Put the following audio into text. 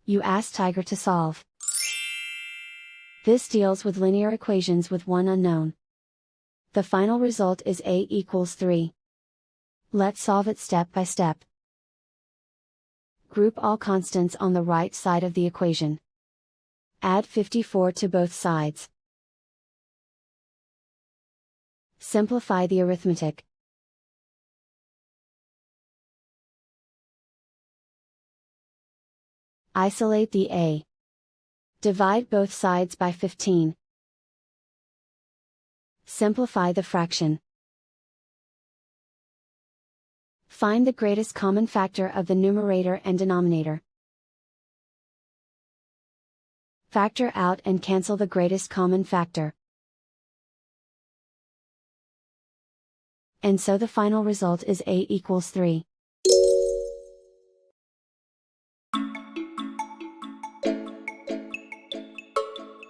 You ask Tiger to solve. This deals with linear equations with one unknown. The final result is a equals 3. Let's solve it step by step. Group all constants on the right side of the equation. Add 54 to both sides. Simplify the arithmetic. Isolate the a. Divide both sides by 15. Simplify the fraction. Find the greatest common factor of the numerator and denominator. Factor out and cancel the greatest common factor. And so the final result is a equals 3.